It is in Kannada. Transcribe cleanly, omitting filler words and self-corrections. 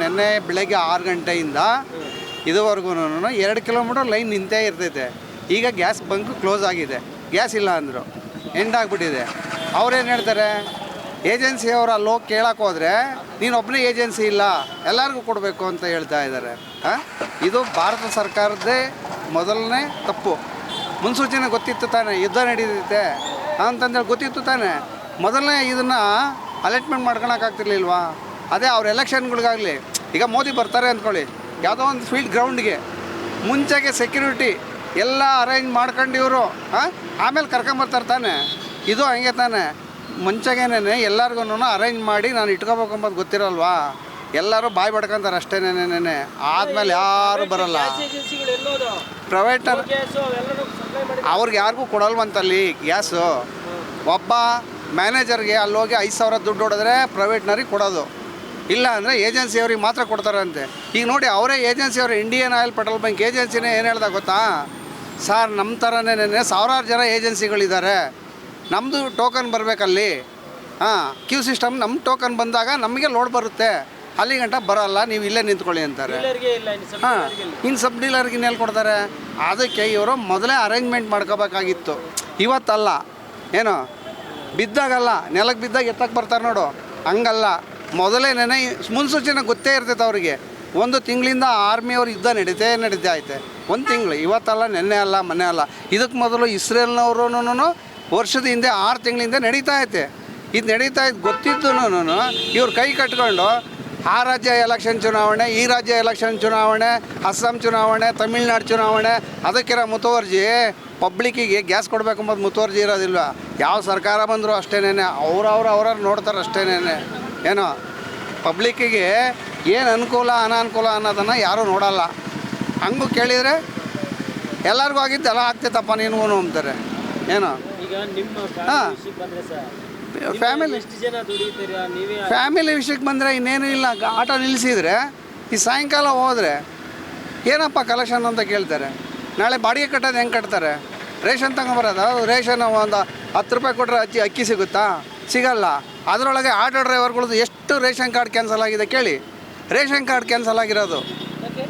ನಿನ್ನೆ ಬೆಳಗ್ಗೆ 6 ಗಂಟೆಯಿಂದ ಇದುವರೆಗೂ 2 ಕಿಲೋಮೀಟರ್ ಲೈನ್ ನಿಂತೇ ಇರ್ತೈತೆ. ಈಗ ಗ್ಯಾಸ್ ಬಂಕ್ ಕ್ಲೋಸ್ ಆಗಿದೆ, ಗ್ಯಾಸ್ ಇಲ್ಲ ಅಂದರು, ಎಂಡ್ ಆಗಿಬಿಟ್ಟಿದೆ. ಅವ್ರೇನು ಹೇಳ್ತಾರೆ, ಏಜೆನ್ಸಿಯವರು ಅಲ್ಲಿ ಹೋಗಿ ಕೇಳಕ್ಕೆ ಹೋದರೆ ನೀನೊಬ್ಬನೇ ಏಜೆನ್ಸಿ ಇಲ್ಲ, ಎಲ್ಲರಿಗೂ ಕೊಡಬೇಕು ಅಂತ ಹೇಳ್ತಾ ಇದ್ದಾರೆ. ಇದು ಭಾರತ ಸರ್ಕಾರದ್ದೇ ಮೊದಲನೇ ತಪ್ಪು. ಮುನ್ಸೂಚನೆ ಗೊತ್ತಿತ್ತು ತಾನೆ, ಯುದ್ಧ ನಡೀತೈತೆ ಅಂತಂದೇಳಿ ಗೊತ್ತಿತ್ತು ತಾನೆ, ಮೊದಲನೇ ಇದನ್ನು ಅಲರ್ಟ್ಮೆಂಟ್ ಮಾಡ್ಕೊಳಕ್ಕಾಗ್ತಿರ್ಲಿಲ್ವಾ? ಅದೇ ಅವ್ರ ಎಲೆಕ್ಷನ್ಗಳಿಗಾಗಲಿ, ಈಗ ಮೋದಿ ಬರ್ತಾರೆ ಅಂದ್ಕೊಳ್ಳಿ, ಯಾವುದೋ ಒಂದು ಫೀಲ್ಡ್ ಗ್ರೌಂಡ್ಗೆ ಮುಂಚೆಗೆ ಸೆಕ್ಯೂರಿಟಿ ಎಲ್ಲ ಅರೇಂಜ್ ಮಾಡ್ಕೊಂಡು ಇವರು ಆಮೇಲೆ ಕರ್ಕೊಂಬರ್ತಾರೆ ತಾನೆ. ಇದು ಹಂಗೆ ತಾನೆ, ಮುಂಚೆಗೇನೆ ಎಲ್ಲರಿಗೂ ಅರೇಂಜ್ ಮಾಡಿ ನಾನು ಇಟ್ಕೋಬೇಕು ಅಂಬೋದು ಗೊತ್ತಿರಲ್ವಾ? ಎಲ್ಲರೂ ಬಾಯಿ ಬಡ್ಕೊಂತಾರೆ ಅಷ್ಟೇನೇನೆ, ಆದಮೇಲೆ ಯಾರು ಬರಲ್ಲ. ಪ್ರೈವೇಟ್ ಅವ್ರಿಗೆ ಯಾರಿಗೂ ಕೊಡಲ್ವಂತಲ್ಲಿ ಗ್ಯಾಸು. ಒಬ್ಬ ಮ್ಯಾನೇಜರ್ಗೆ ಅಲ್ಲಿ ಹೋಗಿ 5,000 ದುಡ್ಡು ಹೊಡೆದ್ರೆ ಪ್ರೈವೇಟ್ನವ್ರಿಗೆ ಕೊಡೋದು, ಇಲ್ಲ ಅಂದರೆ ಏಜೆನ್ಸಿಯವ್ರಿಗೆ ಮಾತ್ರ ಕೊಡ್ತಾರಂತೆ. ಈಗ ನೋಡಿ, ಅವರೇ ಏಜೆನ್ಸಿಯವರು ಇಂಡಿಯನ್ ಆಯಿಲ್ ಪೆಟ್ರೋಲ್ ಬಂಕ್ ಏಜೆನ್ಸಿನೇ ಏನು ಹೇಳ್ದ ಗೊತ್ತಾ ಸರ್, ನಮ್ಮ ಥರನೇ ಸಾವಿರಾರು ಜನ ಏಜೆನ್ಸಿಗಳಿದ್ದಾರೆ, ನಮ್ಮದು ಟೋಕನ್ ಬರಬೇಕಲ್ಲಿ, ಕ್ಯೂ ಸಿಸ್ಟಮ್, ನಮ್ಮ ಟೋಕನ್ ಬಂದಾಗ ನಮಗೆ ಲೋಡ್ ಬರುತ್ತೆ, ಅಲ್ಲಿ ಗಂಟ ಬರೋಲ್ಲ, ನೀವು ಇಲ್ಲೇ ನಿಂತ್ಕೊಳ್ಳಿ ಅಂತಾರೆ. ಇನ್ನು ಸಬ್ ಡೀಲರ್ಗೆ ಇನ್ನೆಲ್ಲಿ ಕೊಡ್ತಾರೆ? ಅದಕ್ಕೆ ಇವರು ಮೊದಲೇ ಅರೇಂಜ್ಮೆಂಟ್ ಮಾಡ್ಕೋಬೇಕಾಗಿತ್ತು, ಇವತ್ತಲ್ಲ. ಏನು ಬಿದ್ದಾಗಲ್ಲ, ನೆಲಕ್ಕೆ ಬಿದ್ದಾಗ ಎತ್ತಕ್ಕೆ ಬರ್ತಾರೆ ನೋಡು, ಹಂಗಲ್ಲ. ಮೊದಲೇನೇ ಮುನ್ಸೂಚನೆ ಗೊತ್ತೇ ಇರ್ತೈತೆ ಅವರಿಗೆ. 1 ತಿಂಗಳಿಂದ ಆರ್ಮಿಯವ್ರು ಯುದ್ಧ ನಡೀತಾ ಐತೆ, 1 ತಿಂಗಳು, ಇವತ್ತಲ್ಲ, ನೆನ್ನೆ ಅಲ್ಲ, ಮೊನ್ನೆ ಅಲ್ಲ. ಇದಕ್ಕೆ ಮೊದಲು ಇಸ್ರೇಲ್ನವರು ವರ್ಷದ ಹಿಂದೆ 6 ತಿಂಗಳಿಂದ ನಡೀತಾ ಐತೆ. ಇದು ನಡೀತಾ ಇದ್ದು ಗೊತ್ತಿದ್ದು ಇವ್ರು ಕೈ ಕಟ್ಕೊಂಡು ಆ ರಾಜ್ಯ ಎಲೆಕ್ಷನ್ ಚುನಾವಣೆ, ಈ ರಾಜ್ಯ ಎಲೆಕ್ಷನ್ ಚುನಾವಣೆ, ಅಸ್ಸಾಂ ಚುನಾವಣೆ, ತಮಿಳ್ನಾಡು ಚುನಾವಣೆ, ಅದಕ್ಕಿರೋ ಮುತುವರ್ಜಿ ಪಬ್ಲಿಕ್ಕಿಗೆ ಗ್ಯಾಸ್ ಕೊಡಬೇಕಂಬುದು ಮುತುವರ್ಜಿ ಇರೋದಿಲ್ಲ. ಯಾವ ಸರ್ಕಾರ ಬಂದರೂ ಅಷ್ಟೇನೆ, ಅವ್ರವ್ರು ನೋಡ್ತಾರೆ ಅಷ್ಟೇನೆ. ಏನೋ ಪಬ್ಲಿಕ್ಕಿಗೆ ಏನು ಅನುಕೂಲ ಅನಾನುಕೂಲ ಅನ್ನೋದನ್ನು ಯಾರೂ ನೋಡಲ್ಲ. ಹಂಗೂ ಕೇಳಿದರೆ ಎಲ್ಲರಿಗೂ ಆಗಿದ್ದೆಲ್ಲ ಆಗ್ತೈತಪ್ಪ ನೀನು ಅಂತಾರೆ. ಏನೋ ಹಾಂ, ಫ್ಯಾಮಿಲಿ ವಿಷಯಕ್ಕೆ ಬಂದರೆ ಇನ್ನೇನು ಇಲ್ಲ. ಆಟೋ ನಿಲ್ಲಿಸಿದರೆ ಈ ಸಾಯಂಕಾಲ ಹೋದರೆ ಏನಪ್ಪ ಕಲೆಕ್ಷನ್ ಅಂತ ಕೇಳ್ತಾರೆ. ನಾಳೆ ಬಾಡಿಗೆ ಕಟ್ಟೋದು ಹೆಂಗೆ ಕಟ್ತಾರೆ? ರೇಷನ್ ತಗೊಂಬರೋದು, ರೇಷನ್ ಒಂದು 10 ರೂಪಾಯಿ ಕೊಟ್ಟರೆ ಅಕ್ಕಿ ಸಿಗುತ್ತಾ? ಸಿಗಲ್ಲ. ಅದರೊಳಗೆ ಆಟೋ ಡ್ರೈವರ್ಗಳದ್ದು ಎಷ್ಟು ರೇಷನ್ ಕಾರ್ಡ್ ಕ್ಯಾನ್ಸಲ್ ಆಗಿದೆ ಕೇಳಿ. ರೇಷನ್ ಕಾರ್ಡ್ ಕ್ಯಾನ್ಸಲ್ ಆಗಿರೋದು